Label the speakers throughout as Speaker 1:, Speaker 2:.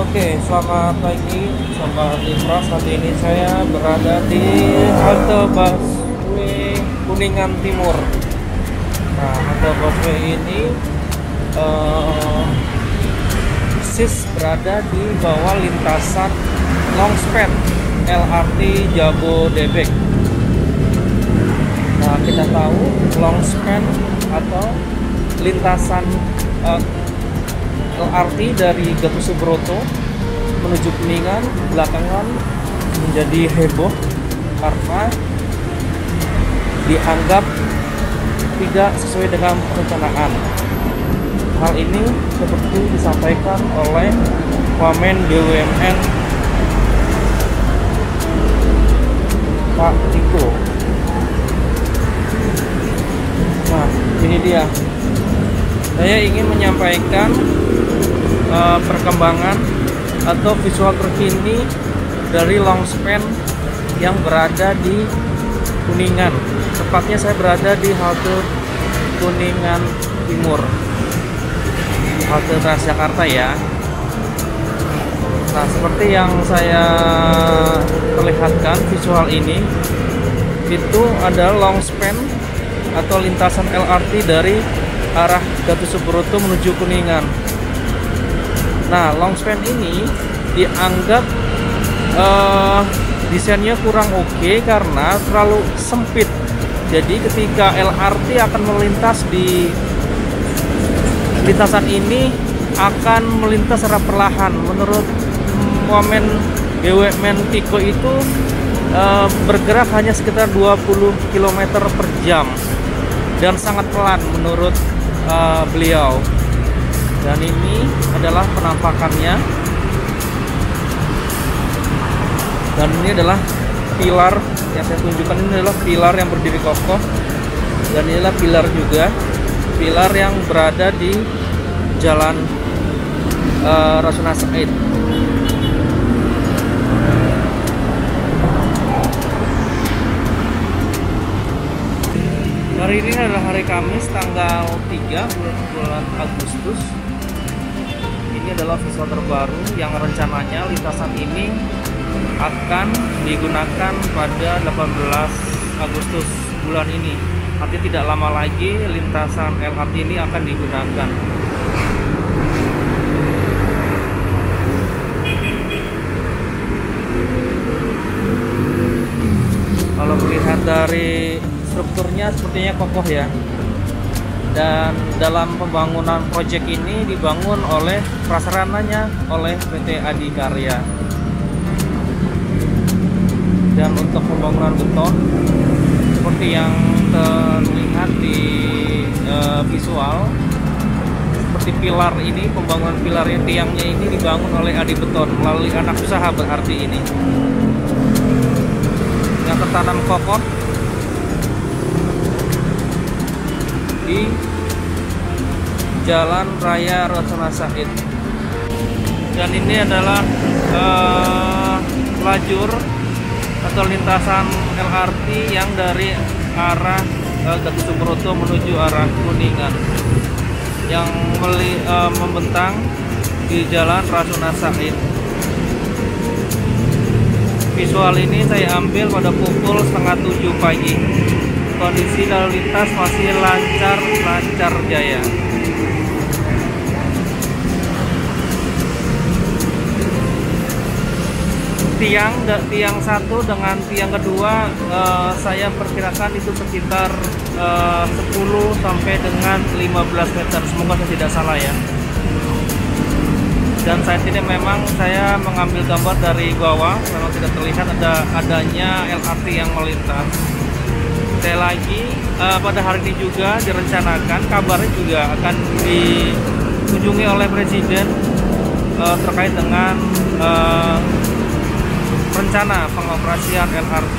Speaker 1: Oke, selamat pagi Sobat Impras. Saat ini saya berada di halte busway Kuningan Timur. Nah, halte busway ini persis berada di bawah lintasan longspan LRT Jabodebek. Nah, kita tahu longspan atau lintasan LRT dari Gatot Subroto menuju Kuningan belakangan menjadi heboh karena dianggap tidak sesuai dengan perencanaan. Hal ini seperti disampaikan oleh Wamen BUMN Pak Tiko. Nah, ini dia. Saya ingin menyampaikan perkembangan atau visual terkini dari longspan yang berada di Kuningan. Tepatnya saya berada di halte Kuningan Timur, halte Transjakarta ya. Nah, seperti yang saya perlihatkan visual ini, itu ada longspan atau lintasan LRT dari arah Gatot Subroto menuju Kuningan. Nah, longspan ini dianggap desainnya kurang oke karena terlalu sempit. Jadi ketika LRT akan melintas di lintasan ini akan melintas secara perlahan. Menurut Wamen BUMN Tiko itu bergerak hanya sekitar 20 km per jam dan sangat pelan menurut beliau. Dan ini adalah penampakannya, dan ini adalah pilar yang saya tunjukkan. Ini adalah pilar yang berdiri kokoh, dan inilah pilar juga, pilar yang berada di Jalan Rasuna Said. Hari ini adalah hari Kamis tanggal 3 bulan Agustus. Ini adalah visual terbaru yang rencananya lintasan ini akan digunakan pada 18 Agustus bulan ini. Artinya tidak lama lagi lintasan LRT ini akan digunakan. Kalau melihat dari strukturnya sepertinya kokoh ya. Dan dalam pembangunan proyek ini dibangun oleh prasarananya oleh PT Adikarya. Dan untuk pembangunan beton seperti yang terlihat di visual, seperti pilar ini, pembangunan pilar tiangnya ini dibangun oleh Adi Beton melalui anak usaha berarti ini. Yang tertanam kokoh di Jalan Raya Rasuna Said. Dan ini adalah lajur atau lintasan LRT yang dari arah Gatot Subroto menuju arah Kuningan yang membentang di Jalan Rasuna Said. Visual ini saya ambil pada pukul 6:30 pagi. Kondisi lalu lintas masih lancar jaya. Tiang satu dengan tiang kedua saya perkirakan itu sekitar 10 sampai dengan 15 meter. Semoga saya tidak salah ya. Dan saat ini memang saya mengambil gambar dari bawah, memang tidak terlihat adanya LRT yang melintas. Sekali lagi, pada hari ini juga direncanakan, kabarnya juga akan dikunjungi oleh Presiden terkait dengan rencana pengoperasian LRT.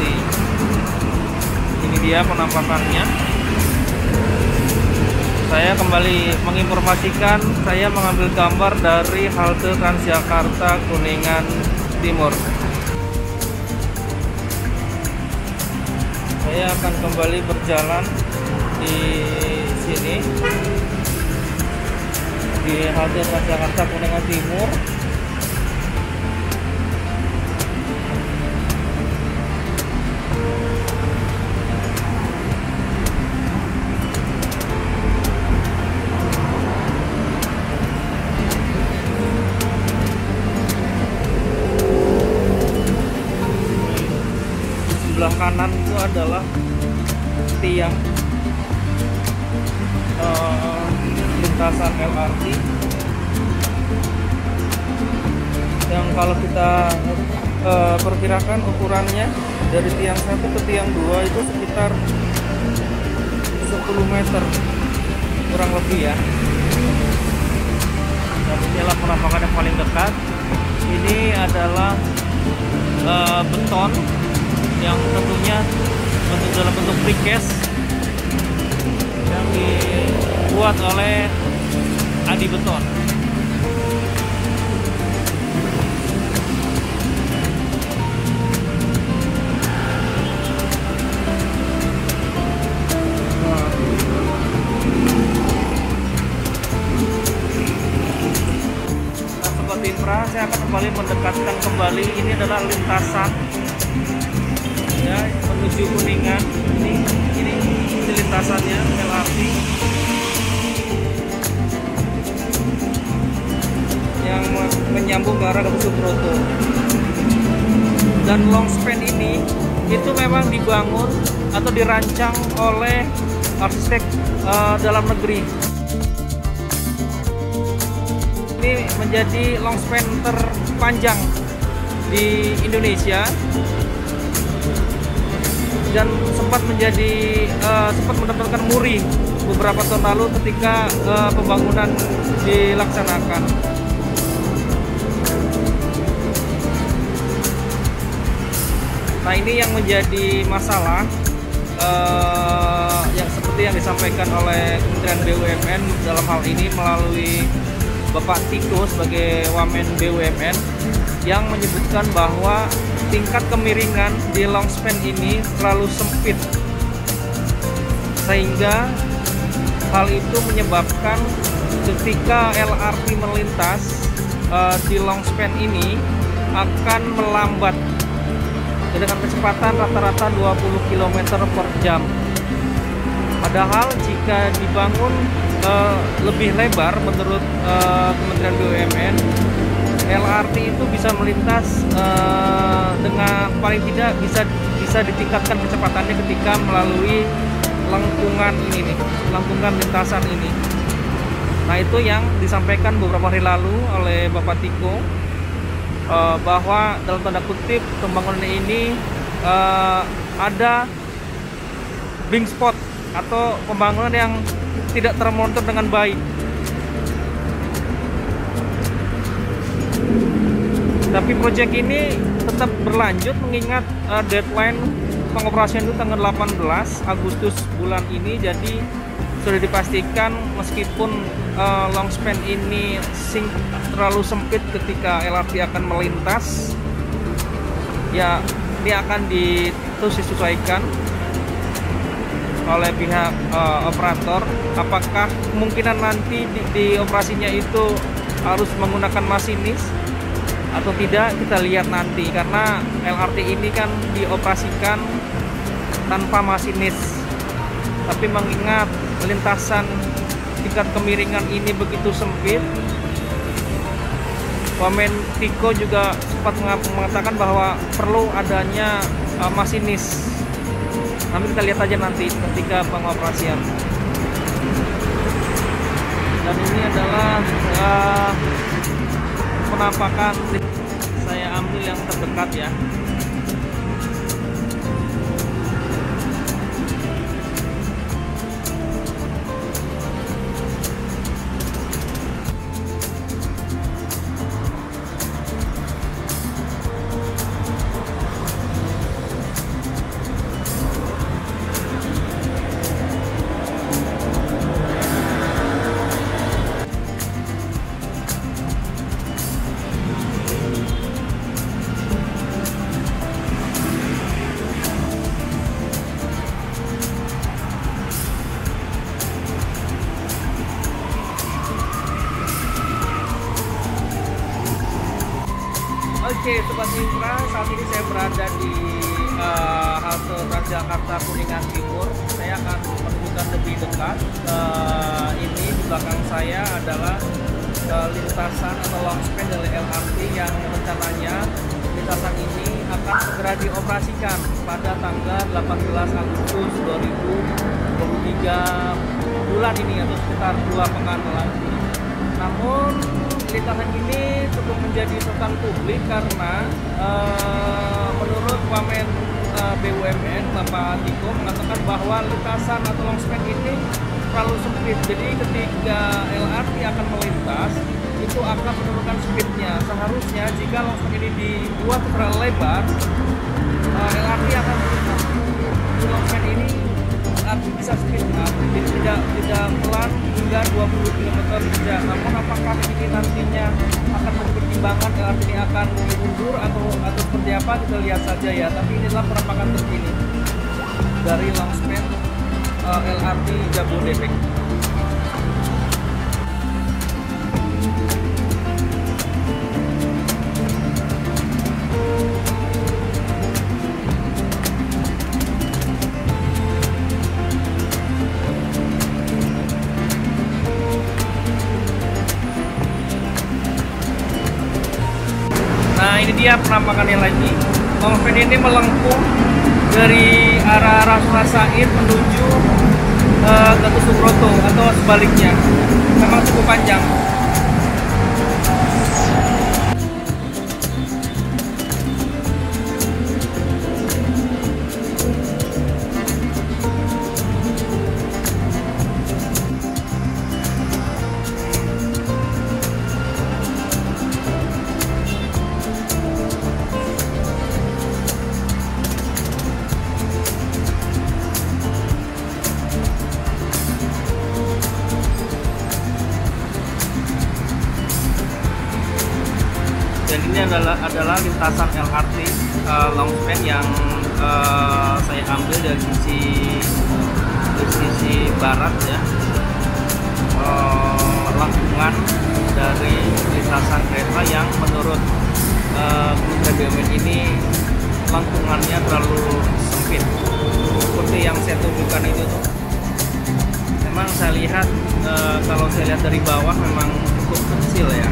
Speaker 1: Ini dia penampakannya. Saya kembali menginformasikan, saya mengambil gambar dari halte Transjakarta Kuningan Timur. Saya akan kembali berjalan di sini di halte Transjakarta Kuningan Timur. kanan itu adalah tiang lintasan LRT yang kalau kita perkirakan ukurannya dari tiang 1 ke tiang 2 itu sekitar 10 meter kurang lebih ya. Dan inilah penampakan yang paling dekat. Ini adalah beton yang tentunya dalam bentuk precast yang dibuat oleh Adi Beton. Infra, saya akan kembali mendekatkan kembali. Ini adalah lintasan ya menuju Kuningan. Ini lintasannya LRT yang menyambung ke arah Gatot Subroto. Dan long span ini itu memang dibangun atau dirancang oleh arsitek dalam negeri. Ini menjadi long span terpanjang di Indonesia dan sempat mendapatkan muri beberapa tahun lalu ketika pembangunan dilaksanakan. Nah, ini yang menjadi masalah yang seperti yang disampaikan oleh Kementerian BUMN dalam hal ini melalui Bapak Tiko sebagai Wamen BUMN yang menyebutkan bahwa tingkat kemiringan di long span ini terlalu sempit, sehingga hal itu menyebabkan ketika LRT melintas di long span ini akan melambat dengan kecepatan rata-rata 20 km per jam. Padahal jika dibangun lebih lebar menurut Kementerian BUMN, LRT itu bisa melintas dengan paling tidak bisa ditingkatkan kecepatannya ketika melalui lengkungan ini nih, lengkungan lintasan ini. Nah, itu yang disampaikan beberapa hari lalu oleh Bapak Tiko bahwa dalam tanda kutip pembangunan ini ada blind spot atau pembangunan yang tidak termonitor dengan baik. Tapi proyek ini tetap berlanjut mengingat deadline pengoperasian itu tanggal 18 Agustus bulan ini. Jadi sudah dipastikan meskipun long span ini terlalu sempit ketika LRT akan melintas, ya ini akan terus disesuaikan oleh pihak operator. Apakah kemungkinan nanti di operasinya itu harus menggunakan masinis atau tidak, kita lihat nanti, karena LRT ini kan dioperasikan tanpa masinis. Tapi mengingat lintasan tingkat kemiringan ini begitu sempit, Wamen Tiko juga sempat mengatakan bahwa perlu adanya masinis. Nanti kita lihat aja nanti ketika pengoperasian. Dan ini adalah penampakan, saya ambil yang terdekat ya. Oke, Sobat Infra, saat ini saya berada di halte Transjakarta Kuningan Timur. Saya akan menunjukkan lebih dekat. Ini di belakang saya adalah lintasan atau long span dari LRT yang rencananya lintasan ini akan segera dioperasikan pada tanggal 18 Agustus 2023 bulan ini atau sekitar 2 pekan lagi. Namun lintasan ini cukup menjadi sorotan publik karena menurut Wamen BUMN Bapak Tiko mengatakan bahwa lintasan atau longspan ini terlalu sempit. Jadi ketika LRT akan melintas itu akan menurunkan speednya. Seharusnya jika longspan ini dibuat terlalu lebar, LRT akan melintas. Longspan ini bisa speed up, jadi tidak pelan hingga 20 km per jam. Namun apakah ini nantinya akan menjadi pertimbangan LRT ini akan diundur atau seperti apa, kita lihat saja ya. Tapi inilah penampakan terkini dari longspan LRT Jabodebek. Nah, ini dia penampakannya lagi. Longspan ini melengkung dari arah Rasuna Said menuju Gatot Subroto atau sebaliknya. Memang cukup panjang. Dan ini adalah lintasan LRT longspan yang saya ambil dari sisi barat ya, lengkungan dari lintasan kereta yang menurut Kementerian BUMN ini lengkungannya terlalu sempit seperti yang saya tunjukkan itu tuh. Memang saya lihat kalau saya lihat dari bawah memang cukup kecil ya.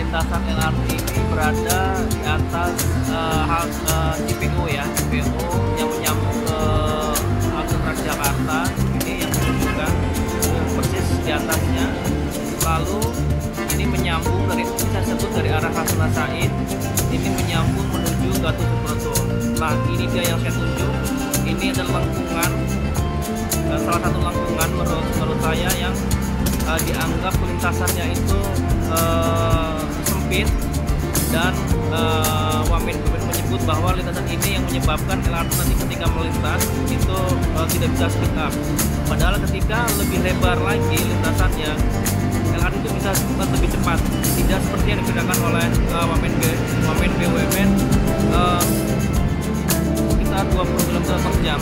Speaker 1: Lintasan LRT ini berada di atas CPO ya, CPO yang menyambung ke halte Transjakarta. Ini yang menunjukkan persis di atasnya. Lalu ini menyambung dari, bisa sebut dari arah Rasuna Said, ini menyambung menuju Gatot Subroto. Nah, ini dia yang saya tunjuk. Ini adalah lengkungan, salah satu lengkungan menurut saya yang dianggap lintasannya itu sempit, dan Wamen menyebut bahwa lintasan ini yang menyebabkan LRT nanti ketika melintas itu tidak bisa speed up. Padahal ketika lebih lebar lagi lintasannya, LRT itu bisa lebih cepat, tidak seperti yang digunakan oleh Wamen BUMN sekitar 20 km per jam.